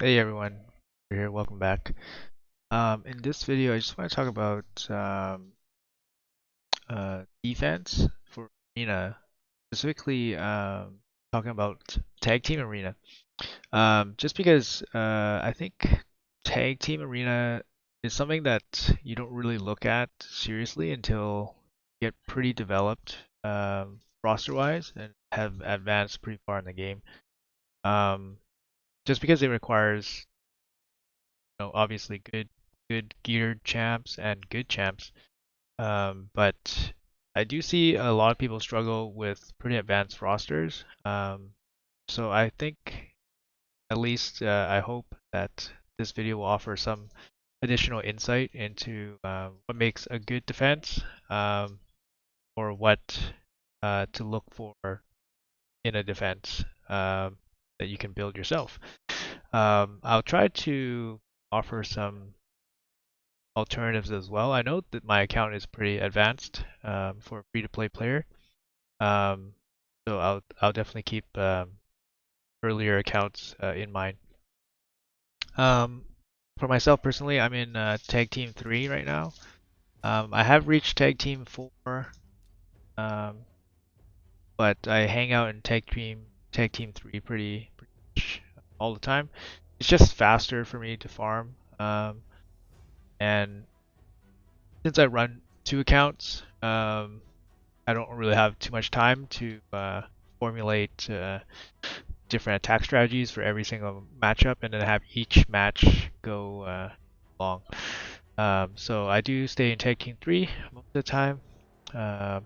Hey everyone, we're here. Welcome back. In this video, I just want to talk about defense for arena, specifically talking about tag team arena. Just because I think tag team arena is something that you don't really look at seriously until you get pretty developed roster-wise and have advanced pretty far in the game. Um, just because it requires obviously good geared champs and good champs. But I do see a lot of people struggle with pretty advanced rosters. So I think at least I hope that this video will offer some additional insight into what makes a good defense, or what to look for in a defense that you can build yourself. I'll try to offer some alternatives as well. I know that my account is pretty advanced for a free-to-play player, so I'll definitely keep earlier accounts in mind. For myself personally, I'm in Tag Team 3 right now. I have reached Tag Team 4, um, but I hang out in Tag Team 3 pretty much all the time. It's just faster for me to farm, and since I run two accounts, I don't really have too much time to formulate different attack strategies for every single matchup and then have each match go long. So I do stay in Tag Team 3 most of the time. Um,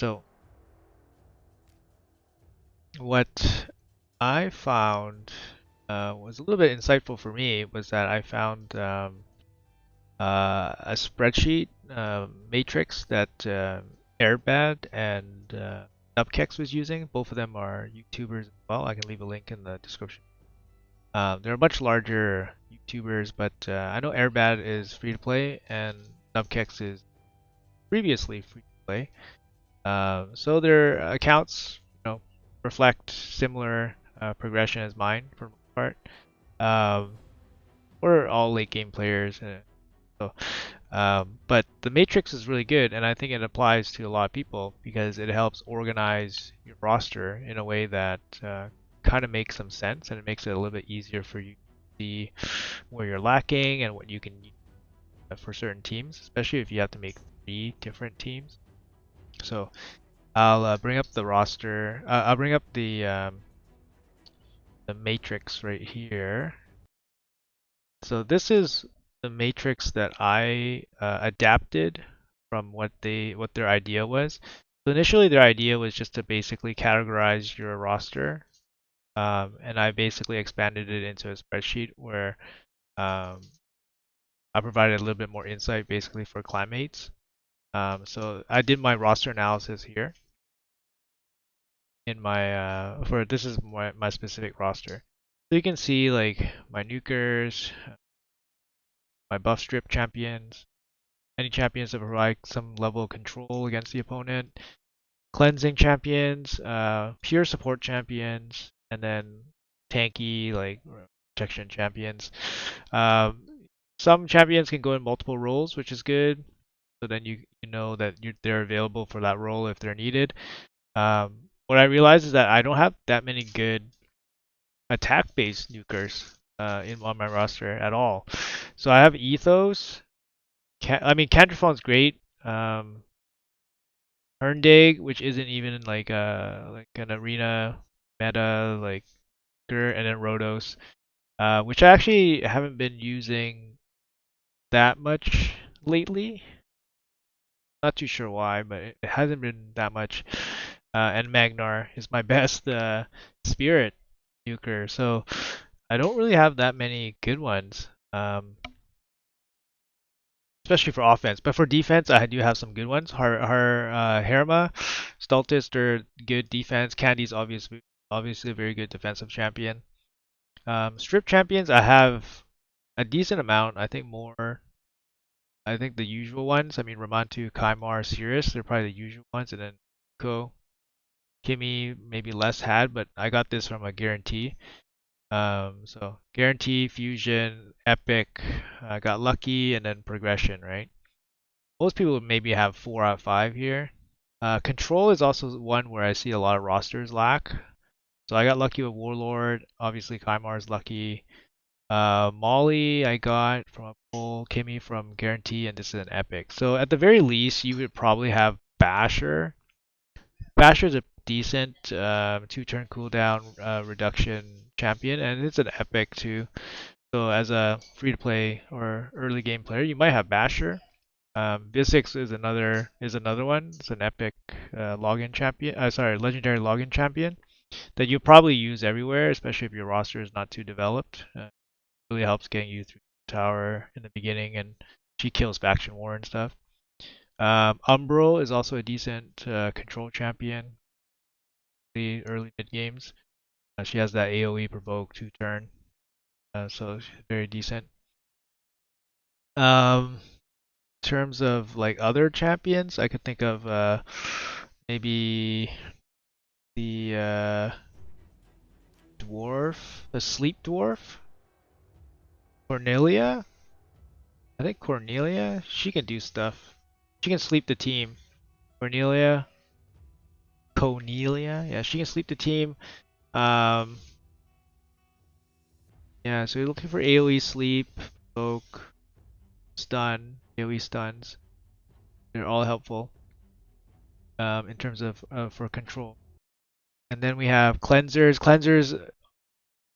so what I found was a little bit insightful for me was that I found a spreadsheet matrix that Airbad and Upkex was using. Both of them are YouTubers as well. I can leave a link in the description. They're much larger YouTubers, but I know Airbad is free to play and Upkex is previously free to play. So their accounts, reflect similar progression as mine for the most part. We're all late game players, so but the matrix is really good, and I think it applies to a lot of people because it helps organize your roster in a way that kind of makes some sense, and it makes it a little bit easier for you to see where you're lacking and what you can use for certain teams, especially if you have to make 3 different teams. So I'll bring up the roster. I'll bring up the matrix right here. So this is the matrix that I adapted from what their idea was. So initially their idea was just to basically categorize your roster, and I basically expanded it into a spreadsheet where um, I provided a little bit more insight basically for clanmates. So I did my roster analysis here in my for this is my specific roster. So you can see like my nukers, my buff strip champions, any champions that provide some level of control against the opponent, cleansing champions, pure support champions, and then tanky like protection champions. Um, some champions can go in multiple roles, which is good. So then you know that they're available for that role if they're needed. What I realized is that I don't have that many good attack-based nukers on my roster at all. So I have Ethos. I mean, Canterfon's great. Herndeg, which isn't even like an arena meta like and then Rhodos, which I actually haven't been using that much lately. Not too sure why, but it hasn't been that much. And Magnar is my best spirit nuker, so I don't really have that many good ones. Especially for offense. But for defense, I do have some good ones. Herma, Stultist are good defense. Candy's obviously a very good defensive champion. Strip champions, I have a decent amount. I think more. I think the usual ones. I mean, Ramantu, Kaimar, Sirius, they're probably the usual ones. And then Ko, Kimmy, maybe less had, but I got this from a guarantee. So guarantee, fusion, epic, got lucky, and then progression, right? Most people would maybe have 4 out of 5 here. Control is also one where I see a lot of rosters lack. So I got lucky with Warlord. Obviously, Kaimar's lucky. Molly I got from a pull, Kimmy from Guarantee, and this is an Epic. So at the very least, you would probably have Basher. Basher's a decent 2-turn cooldown reduction champion, and it's an Epic too. So as a free-to-play or early game player, you might have Basher. Visix is another one. It's an Epic login champion. Sorry, legendary login champion that you probably use everywhere, especially if your roster is not too developed. Really helps getting you through the tower in the beginning, and she kills faction war and stuff. Umbral is also a decent control champion. The early mid games, she has that AOE provoke 2-turn, so she's very decent. In terms of like other champions, I could think of maybe the dwarf, the sleep dwarf, Cornelia. I think Cornelia, she can do stuff. She can sleep the team. Cornelia, yeah, she can sleep the team. Um, yeah, so you're looking for AoE sleep, poke, stun, AoE stuns. They're all helpful in terms of for control. And then we have cleansers. Cleansers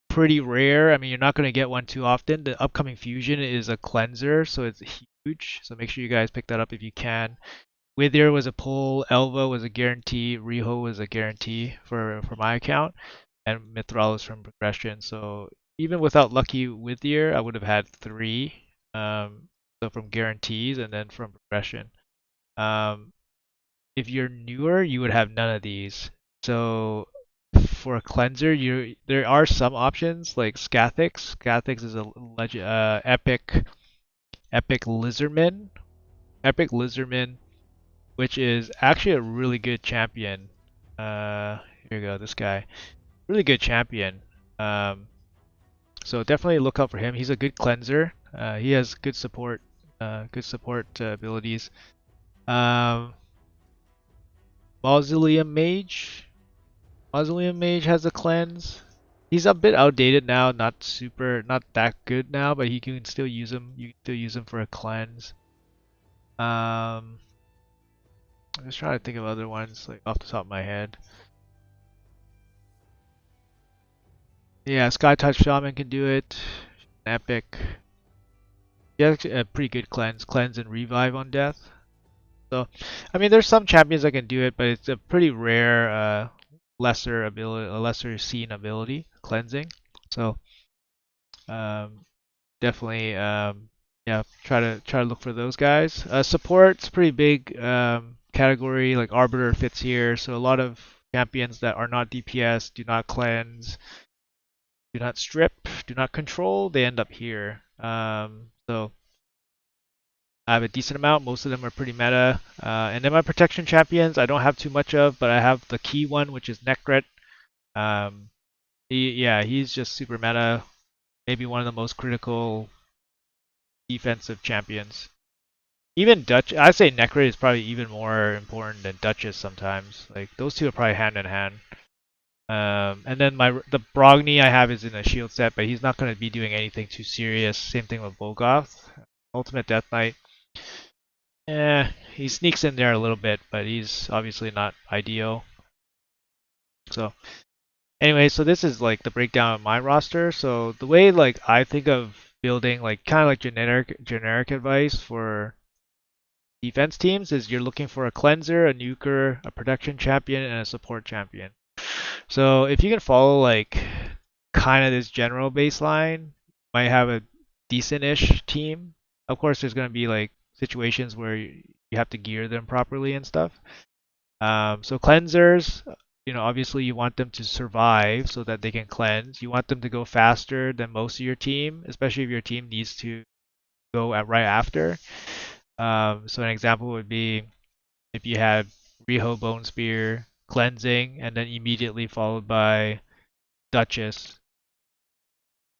pretty rare. I mean, you're not going to get one too often. The upcoming fusion is a cleanser, so it's huge. So make sure you guys pick that up if you can. Wither was a pull, Elva was a guarantee, Riho was a guarantee for my account, and Mithralis from progression. So even without lucky Wither, I would have had 3. So from guarantees and then from progression. Um, if you're newer, you would have none of these. So for a cleanser, there are some options like Scathix. Scathix is a epic lizardman. Epic lizardman, which is actually a really good champion. Here we go, this guy. Really good champion. Um, so definitely look out for him. He's a good cleanser. He has good support abilities. Um, Mausoleum Mage. Mausoleum Mage has a cleanse. He's a bit outdated now, not that good now, but he can still use him. You can still use him for a cleanse. I'm just trying to think of other ones like off the top of my head. Yeah, Sky Touch Shaman can do it. Epic. He has a pretty good cleanse and revive on death. So, I mean, there's some champions that can do it, but it's a pretty rare, lesser ability, a lesser seen ability, cleansing. So, um, definitely, yeah, try to look for those guys. Support's pretty big category. Like Arbiter fits here, so a lot of champions that are not DPS, do not cleanse, do not strip, do not control, they end up here. So I have a decent amount. Most of them are pretty meta. And then my protection champions, I don't have too much of, but I have the key one, which is Necret. Um, yeah, he's just super meta. Maybe one of the most critical defensive champions. Even Dutch, I say Necret is probably even more important than Duchess sometimes. Like those two are probably hand in hand. And then the Brogni I have is in a shield set, but he's not going to be doing anything too serious. Same thing with Volgoth. Ultimate Death Knight. He sneaks in there a little bit, but he's obviously not ideal. So anyway, so this is like the breakdown of my roster. So the way like I think of building like kind of like generic advice for defense teams is you're looking for a cleanser, a nuker, a protection champion, and a support champion. So if you can follow like kind of this general baseline, you might have a decent-ish team. Of course, there's going to be like situations where you have to gear them properly and stuff. So cleansers, obviously you want them to survive so that they can cleanse. You want them to go faster than most of your team, especially if your team needs to go right after. So an example would be if you had Riho Bone Spear cleansing and then immediately followed by Duchess.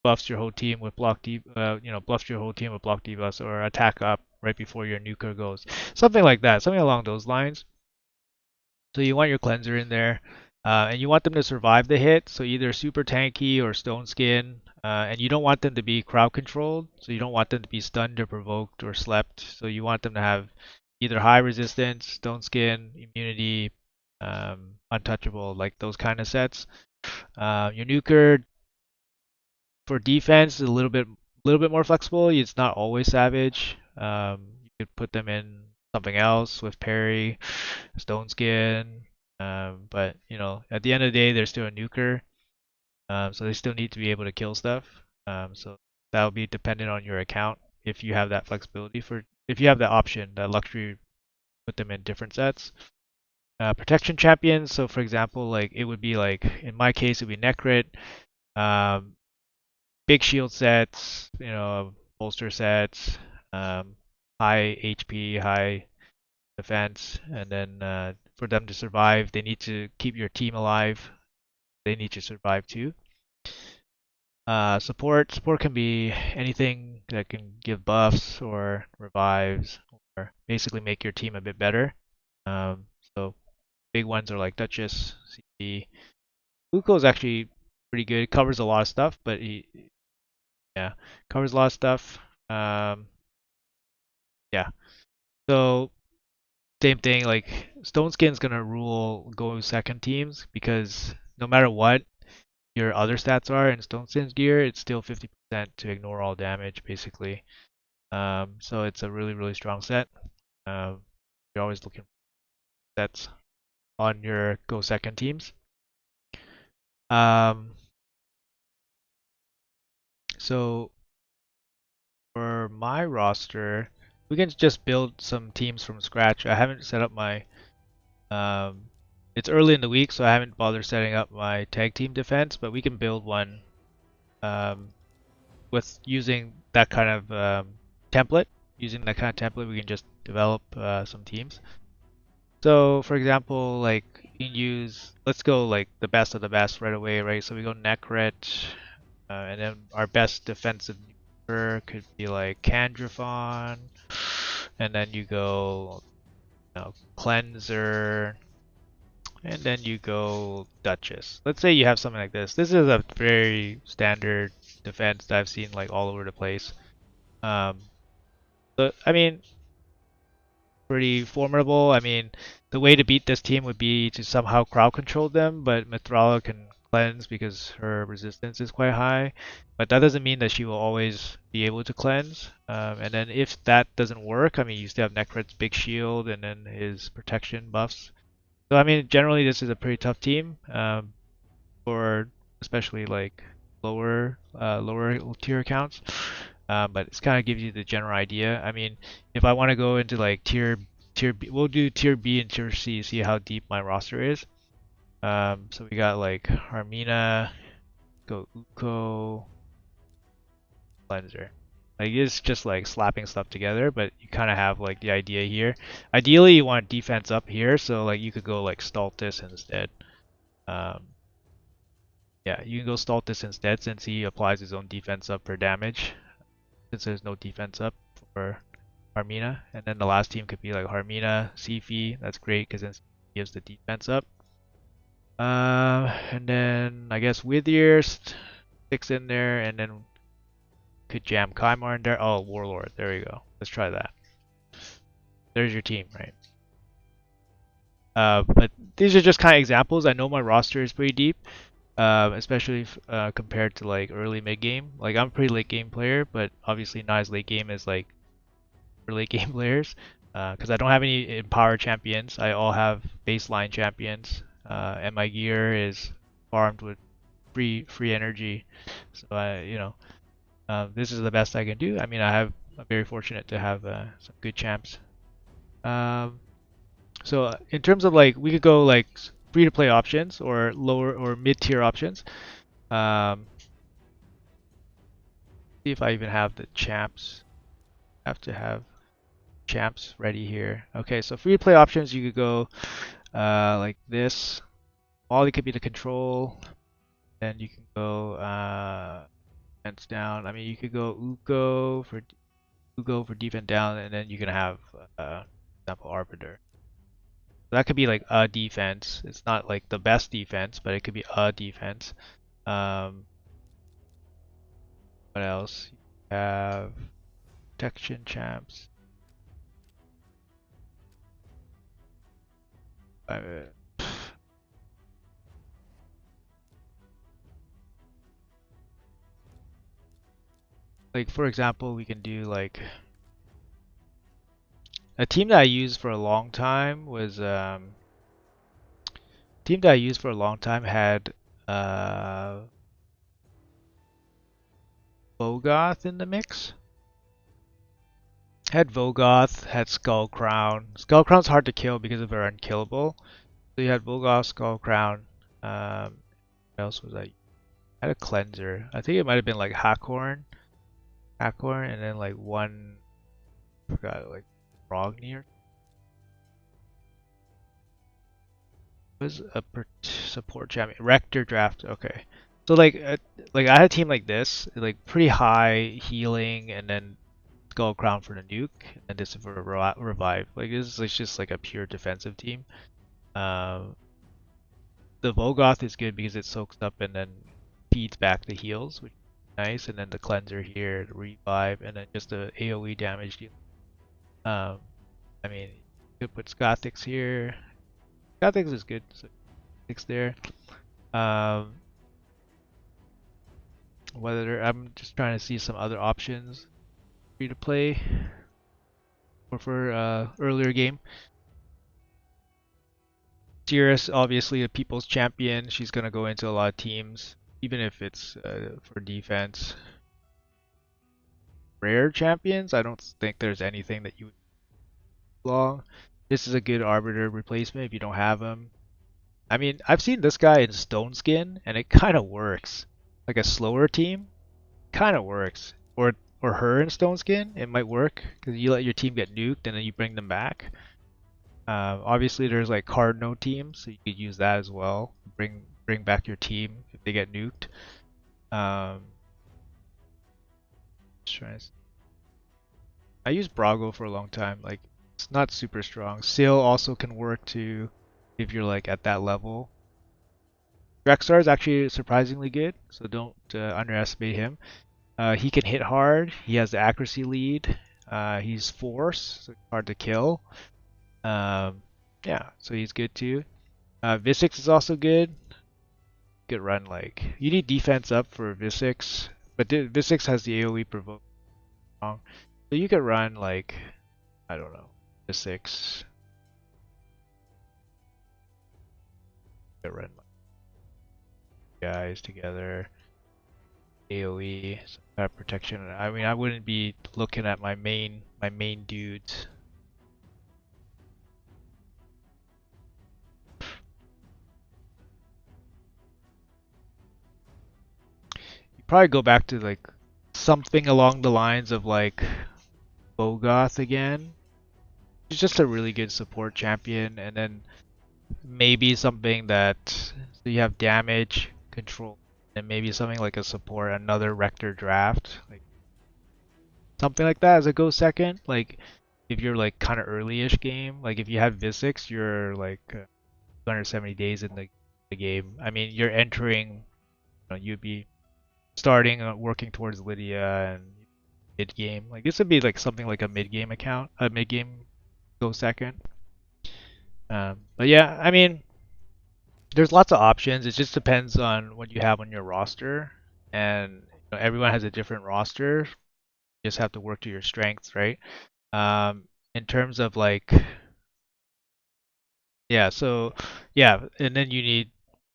buffs your whole team with buffs your whole team with block debuffs or attack up right before your nuker goes. Something like that, something along those lines. So you want your cleanser in there, and you want them to survive the hit. So either super tanky or stone skin, and you don't want them to be crowd controlled. So you don't want them to be stunned or provoked or slept. So you want them to have either high resistance, stone skin, immunity, untouchable, like those kind of sets. Your nuker for defense is a little bit more flexible. It's not always savage. You could put them in something else with parry, stone skin. But at the end of the day, they're still a nuker, so they still need to be able to kill stuff. So that'll be dependent on your account if you have that flexibility if you have that option, that luxury, put them in different sets. Protection champions. So for example, like it would be like in my case, it would be Necrit. Um, Big shield sets, bolster sets, um, high HP, high defense, and then for them to survive, they need to keep your team alive. They need to survive too. Support can be anything that can give buffs or revives or basically make your team a bit better. So big ones are like Duchess, CD. Uko is actually pretty good. It covers a lot of stuff, but yeah, covers a lot of stuff. Um, yeah. So same thing, like Stone Skin's gonna rule go second teams because no matter what your other stats are in Stone Skin's gear, it's still 50% to ignore all damage basically. So it's a really really strong set. Um, you're always looking for sets on your go second teams. Um, so for my roster, we can just build some teams from scratch. I haven't set up my it's early in the week, so I haven't bothered setting up my tag team defense, but we can build one um, with using that kind of template. Using that kind of template, we can just develop some teams. So, for example, like you can use, let's go like the best of the best right away, right? So we go Necret, and then our best defensive nuker could be like Candrafon, and then you go, Cleanser, and then you go Duchess. Let's say you have something like this. This is a very standard defense that I've seen like all over the place. Um, but I mean, pretty formidable. I mean, the way to beat this team would be to somehow crowd control them, but Mithrala can cleanse because her resistance is quite high. But that doesn't mean that she will always be able to cleanse. And then if that doesn't work, I mean, you still have Necret's big shield and then his protection buffs. So I mean, generally this is a pretty tough team for especially like lower tier accounts. But it's kind of gives you the general idea. I mean, if I want to go into like tier B, we'll do tier B and tier C, see how deep my roster is. So we got like Harmina, go Uko, Cleanser. Like it's just like slapping stuff together, but you kind of have like the idea here. Ideally, you want defense up here, so like you could go like Stultus instead. Um, yeah, you can go Stultus instead since he applies his own defense up per damage. Since there's no defense up for Harmina, and then the last team could be like Harmina, Sifi. That's great because then Sifi gives the defense up. And then I guess Withier sticks in there, and then could jam Kaimar in there. Oh, Warlord. There you go. Let's try that. There's your team, right? But these are just kind of examples. I know my roster is pretty deep, especially compared to like early mid game. Like I'm a pretty late game player, but obviously not as late game as like for late game players. Because I don't have any empower champions. I all have baseline champions, and my gear is farmed with free energy. So this is the best I can do. I mean, I'm very fortunate to have some good champs. Um, so in terms of like, we could go like free to play options or lower or mid tier options. Um, see if I even have the champs. I have to have champs ready here. Okay, so free to play options, you could go like this. Molly could be the control. Then you can go defense down. I mean, you could go Ugo for defense down, and then you can have, example, Arbiter. That could be like a defense. It's not like the best defense, but it could be a defense. Um, what else? You have protection champs. Uh, like for example, we can do like a team that I used for a long time was team that I used for a long time had uh Vogoth in the mix. Had Vogoth, had Skull Crown. Skull Crown's hard to kill because of her unkillable. So you had Vogoth, Skull Crown. What else was I? I had a cleanser. I think it might have been like Hackhorn, and then like one, I forgot, like Rognir. Was a support champion. Rector draft. Okay. So like I had a team like this, like pretty high healing, and then Skull Crown for the nuke, and this for a revive. Like this is just like a pure defensive team. Um, the Volgoth is good because it soaks up and then feeds back the heals, which is nice, and then the cleanser here, the revive, and then just the AoE damage deal. Um, I mean, you could put Scottix here. Scottix is good, so six there. Um, whether I'm just trying to see some other options free to play or for earlier game. Cirrus, obviously a people's champion. She's gonna go into a lot of teams, even if it's for defense. Rare champions, I don't think there's anything that you would long. This is a good Arbiter replacement if you don't have him. I mean, I've seen this guy in Stone Skin, and it kind of works. Like a slower team, kind of works. Or her in Stone Skin, it might work because you let your team get nuked and then you bring them back. Obviously, there's like card no teams, so you could use that as well. Bring back your team if they get nuked. Um, I used Brago for a long time. Like it's not super strong. Seal also can work too if you're like at that level. Rexar is actually surprisingly good, so don't underestimate him. He can hit hard. He has the accuracy lead. He's force, so hard to kill. Yeah, so he's good too. Visix is also good. Good run like you need defense up for Visix, but Visix has the AoE provoke wrong, so you could run like I don't know Visix. You could run like guys together. AoE, some kind of protection. I mean, I wouldn't be looking at my main dudes. You probably go back to like something along the lines of like Bogoth again. He's just a really good support champion, and then maybe something that so you have damage control, and maybe something like a support, another Rector draft, like something like that as a go second. Like if you're like kind of early-ish game, like if you have Visix, you're like 270 days in the game. I mean, you're entering, you'd be starting working towards Lydia and mid game. Like this would be like something like a mid game account, a mid game go second. But yeah, I mean, there's lots of options. It just depends on what you have on your roster, and everyone has a different roster. You just have to work to your strengths, right? In terms of like, yeah, so yeah, and then you need,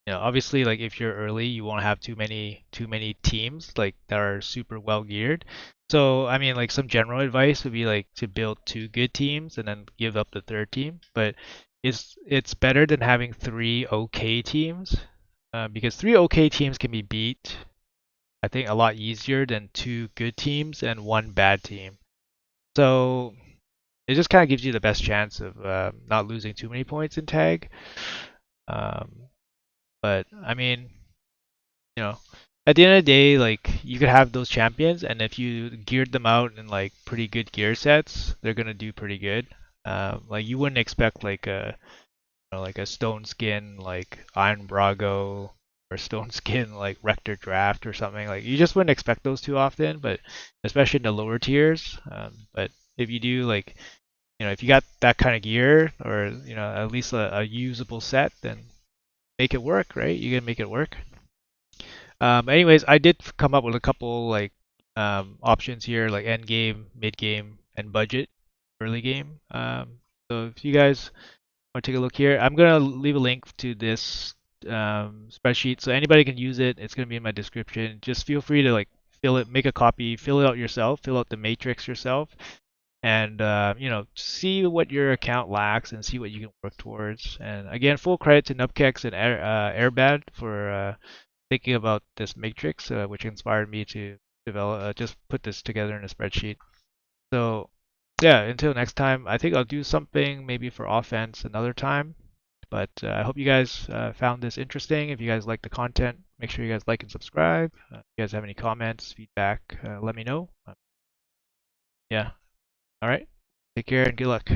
obviously like if you're early, you won't have too many teams like that are super well geared. So I mean like some general advice would be like to build two good teams and then give up the third team. But it's better than having three okay teams, because three okay teams can be beat, I think, a lot easier than two good teams and one bad team. So it just kind of gives you the best chance of not losing too many points in tag. Um, but I mean, you know, at the end of the day, like you could have those champions, and if you geared them out in like pretty good gear sets, they're gonna do pretty good. Like you wouldn't expect like a like a stone skin like Iron Brago or stone skin like Rector Draft or something. Like you just wouldn't expect those too often, but especially in the lower tiers. But if you do like if you got that kind of gear or at least a usable set, then make it work, right? You can make it work. Anyways, I did come up with a couple like options here, like end game, mid game, and budget, early game. So if you guys want to take a look here, I'm gonna leave a link to this spreadsheet so anybody can use it. It's gonna be in my description. Just feel free to like fill it, make a copy, fill it out yourself, fill out the matrix yourself, and see what your account lacks and see what you can work towards. And again, full credit to Nubkex and Airbad for thinking about this matrix, which inspired me to develop, just put this together in a spreadsheet. So yeah, until next time, I think I'll do something maybe for offense another time. But I hope you guys found this interesting. If you guys like the content, make sure you guys like and subscribe. If you guys have any comments, feedback, let me know. Yeah. All right. Take care and good luck.